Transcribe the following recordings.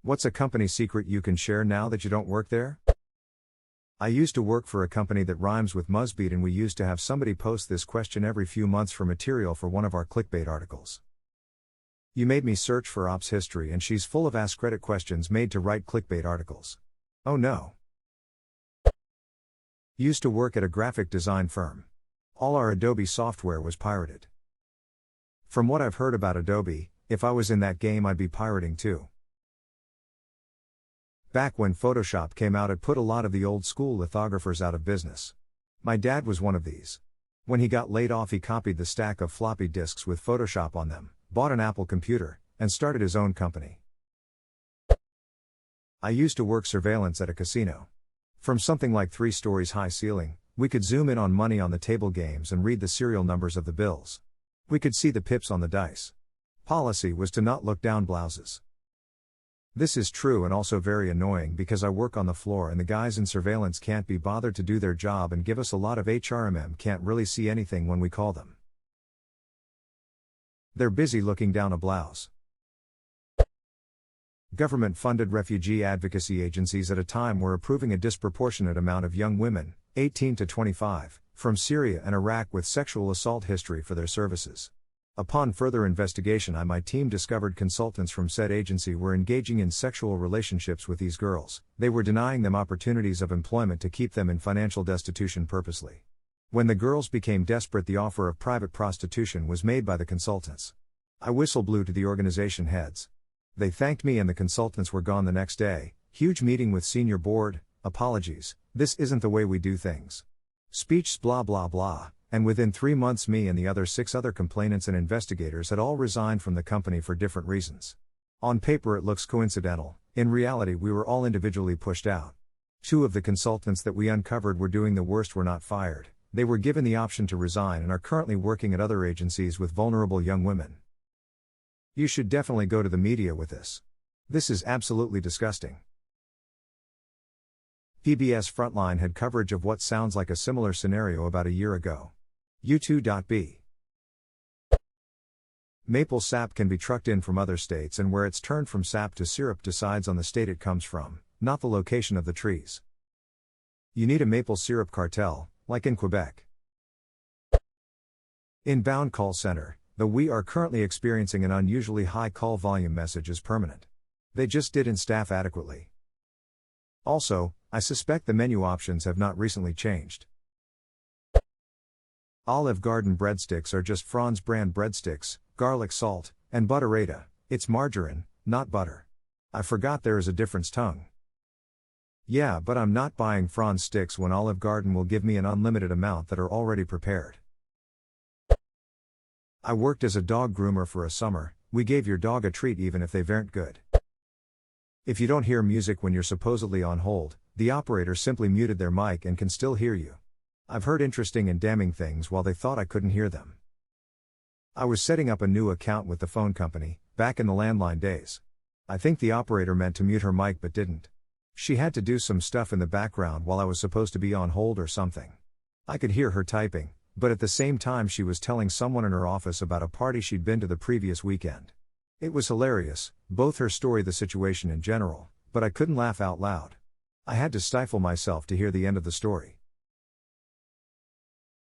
What's a company secret you can share now that you don't work there? I used to work for a company that rhymes with Muzzbeat, and we used to have somebody post this question every few months for material for one of our clickbait articles. You made me search for ops history, and she's full of AskReddit questions made to write clickbait articles. Oh no. Used to work at a graphic design firm. All our Adobe software was pirated. From what I've heard about Adobe, if I was in that game I'd be pirating too. Back when Photoshop came out, it put a lot of the old school lithographers out of business. My dad was one of these. When he got laid off, he copied the stack of floppy disks with Photoshop on them, bought an Apple computer, and started his own company. I used to work surveillance at a casino. From something like 3 stories high ceiling, we could zoom in on money on the table games and read the serial numbers of the bills. We could see the pips on the dice. Policy was to not look down blouses. This is true and also very annoying because I work on the floor and the guys in surveillance can't be bothered to do their job and give us a lot of HRMM, can't really see anything when we call them. They're busy looking down a blouse. Government-funded refugee advocacy agencies at a time were approving a disproportionate amount of young women, 18 to 25, from Syria and Iraq with sexual assault history for their services. Upon further investigation, my team discovered consultants from said agency were engaging in sexual relationships with these girls. They were denying them opportunities of employment to keep them in financial destitution purposely. When the girls became desperate, the offer of private prostitution was made by the consultants. I whistle-blew to the organization heads. They thanked me and the consultants were gone the next day. Huge meeting with senior board, apologies, this isn't the way we do things. Speech blah blah blah. And within 3 months me and the other 6 other complainants and investigators had all resigned from the company for different reasons. On paper it looks coincidental, in reality we were all individually pushed out. 2 of the consultants that we uncovered were doing the worst were not fired. They were given the option to resign and are currently working at other agencies with vulnerable young women. You should definitely go to the media with this. This is absolutely disgusting. PBS Frontline had coverage of what sounds like a similar scenario about a year ago. U2.B. Maple sap can be trucked in from other states, and where it's turned from sap to syrup decides on the state it comes from, not the location of the trees. You need a maple syrup cartel, like in Quebec. Inbound call center, though we are currently experiencing an unusually high call volume, message is permanent. They just didn't staff adequately. Also, I suspect the menu options have not recently changed. Olive Garden breadsticks are just Franz brand breadsticks, garlic salt, and butterata. It's margarine, not butter. I forgot there is a difference. Yeah, but I'm not buying Franz sticks when Olive Garden will give me an unlimited amount that are already prepared. I worked as a dog groomer for a summer. We gave your dog a treat even if they weren't good. If you don't hear music when you're supposedly on hold, the operator simply muted their mic and can still hear you. I've heard interesting and damning things while they thought I couldn't hear them. I was setting up a new account with the phone company, back in the landline days. I think the operator meant to mute her mic but didn't. She had to do some stuff in the background while I was supposed to be on hold or something. I could hear her typing, but at the same time she was telling someone in her office about a party she'd been to the previous weekend. It was hilarious, both her story, the situation in general, but I couldn't laugh out loud. I had to stifle myself to hear the end of the story.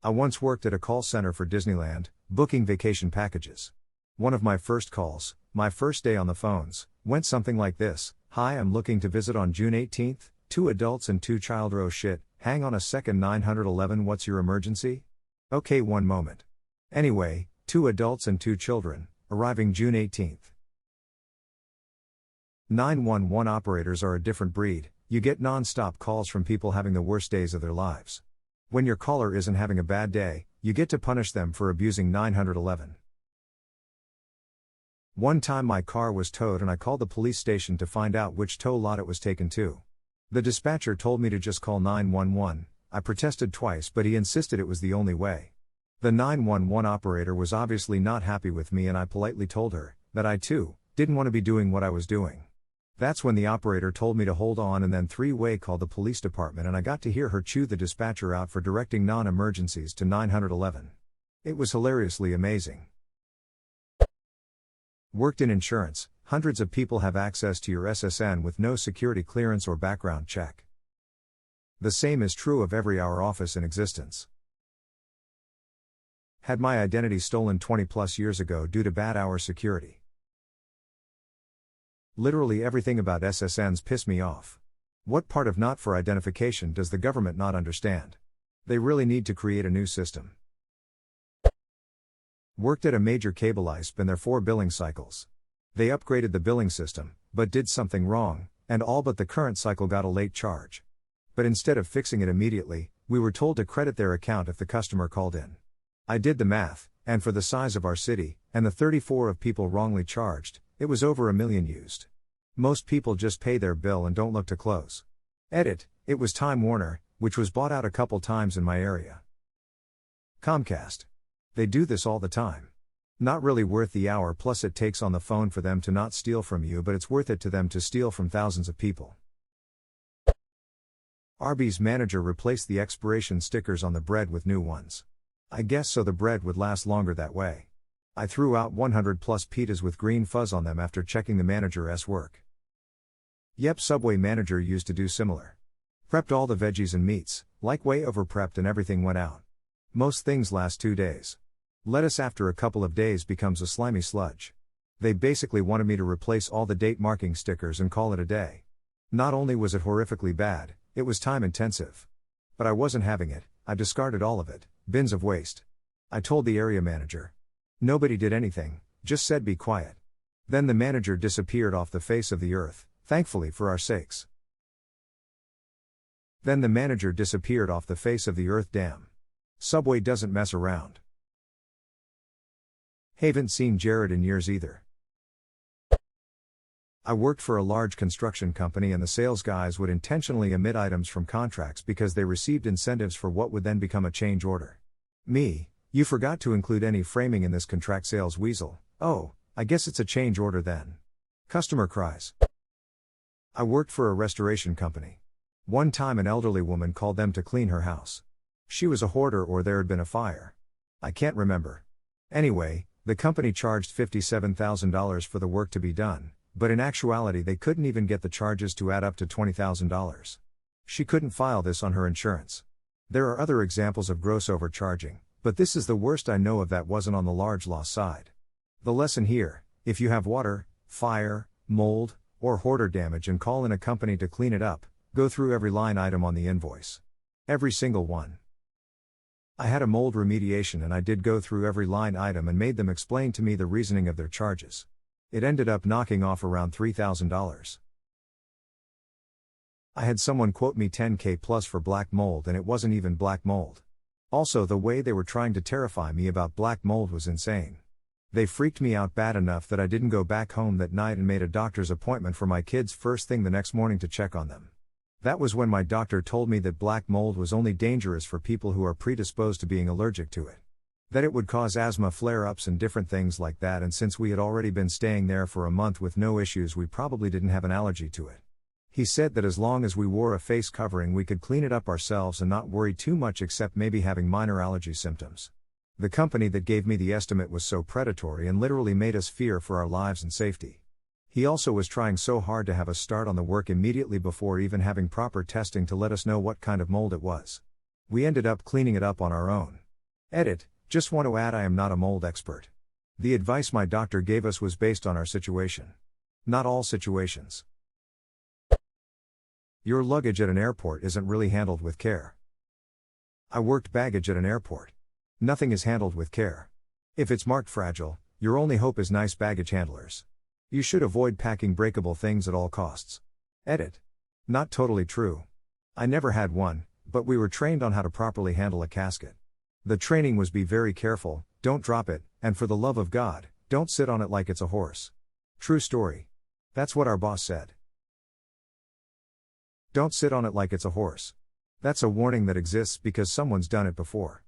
I once worked at a call center for Disneyland, booking vacation packages. One of my first calls, my first day on the phones, went something like this. Hi, I'm looking to visit on June 18th, 2 adults and 2 children. Oh shit, hang on a second, 911, what's your emergency? Okay, one moment. Anyway, 2 adults and 2 children, arriving June 18th. 911 operators are a different breed. You get non-stop calls from people having the worst days of their lives. When your caller isn't having a bad day, you get to punish them for abusing 911. One time my car was towed and I called the police station to find out which tow lot it was taken to. The dispatcher told me to just call 911. I protested twice but he insisted it was the only way. The 911 operator was obviously not happy with me and I politely told her that I too didn't want to be doing what I was doing. That's when the operator told me to hold on and then 3-way called the police department and I got to hear her chew the dispatcher out for directing non-emergencies to 911. It was hilariously amazing. Worked in insurance, Hundreds of people have access to your SSN with no security clearance or background check. The same is true of every our office in existence. Had my identity stolen 20 plus years ago due to bad hour security. Literally everything about SSNs piss me off. What part of not for identification does the government not understand? They really need to create a new system. Worked at a major cable ISP in their 4 billing cycles. They upgraded the billing system, but did something wrong, and all but the current cycle got a late charge. But instead of fixing it immediately, we were told to credit their account if the customer called in. I did the math, and for the size of our city, and the 34 of people wrongly charged, it was over 1 million used. Most people just pay their bill and don't look to close. Edit, it was Time Warner, which was bought out a couple times in my area. Comcast. They do this all the time. Not really worth the hour plus it takes on the phone for them to not steal from you, but it's worth it to them to steal from thousands of people. Arby's manager replaced the expiration stickers on the bread with new ones. I guess so the bread would last longer that way. I threw out 100 plus pitas with green fuzz on them after checking the manager's work. Yep, Subway manager used to do similar. Prepped all the veggies and meats, like way over prepped, and everything went out. Most things last 2 days. Lettuce after a couple of days becomes a slimy sludge. They basically wanted me to replace all the date marking stickers and call it a day. Not only was it horrifically bad, it was time intensive. But I wasn't having it, I discarded all of it, bins of waste. I told the area manager. Nobody did anything, just said be quiet. Then the manager disappeared off the face of the earth, thankfully for our sakes. Then the manager disappeared off the face of the earth, damn. Subway doesn't mess around. Haven't seen Jared in years either. I worked for a large construction company and the sales guys would intentionally omit items from contracts because they received incentives for what would then become a change order. Me, you forgot to include any framing in this contract, sales weasel. Oh, I guess it's a change order then. Customer cries. I worked for a restoration company. One time an elderly woman called them to clean her house. She was a hoarder or there had been a fire. I can't remember. Anyway, the company charged $57,000 for the work to be done, but in actuality they couldn't even get the charges to add up to $20,000. She couldn't file this on her insurance. There are other examples of gross overcharging, but this is the worst I know of that wasn't on the large loss side. The lesson here: if you have water, fire, mold, or hoarder damage and call in a company to clean it up, go through every line item on the invoice. Every single one. I had a mold remediation and I did go through every line item and made them explain to me the reasoning of their charges. It ended up knocking off around $3,000. I had someone quote me $10K plus for black mold and it wasn't even black mold. Also, the way they were trying to terrify me about black mold was insane. They freaked me out bad enough that I didn't go back home that night and made a doctor's appointment for my kids first thing the next morning to check on them. That was when my doctor told me that black mold was only dangerous for people who are predisposed to being allergic to it. That it would cause asthma flare-ups and different things like that, and since we had already been staying there for a month with no issues, we probably didn't have an allergy to it. He said that as long as we wore a face covering we could clean it up ourselves and not worry too much except maybe having minor allergy symptoms. The company that gave me the estimate was so predatory and literally made us fear for our lives and safety. He also was trying so hard to have us start on the work immediately before even having proper testing to let us know what kind of mold it was. We ended up cleaning it up on our own. Edit, just want to add I am not a mold expert. The advice my doctor gave us was based on our situation. Not all situations. Your luggage at an airport isn't really handled with care. I worked baggage at an airport. Nothing is handled with care. If it's marked fragile, your only hope is nice baggage handlers. You should avoid packing breakable things at all costs. Edit. Not totally true. I never had one, but we were trained on how to properly handle a casket. The training was be very careful, don't drop it, and for the love of God, don't sit on it like it's a horse. True story. That's what our boss said. Don't sit on it like it's a horse. That's a warning that exists because someone's done it before.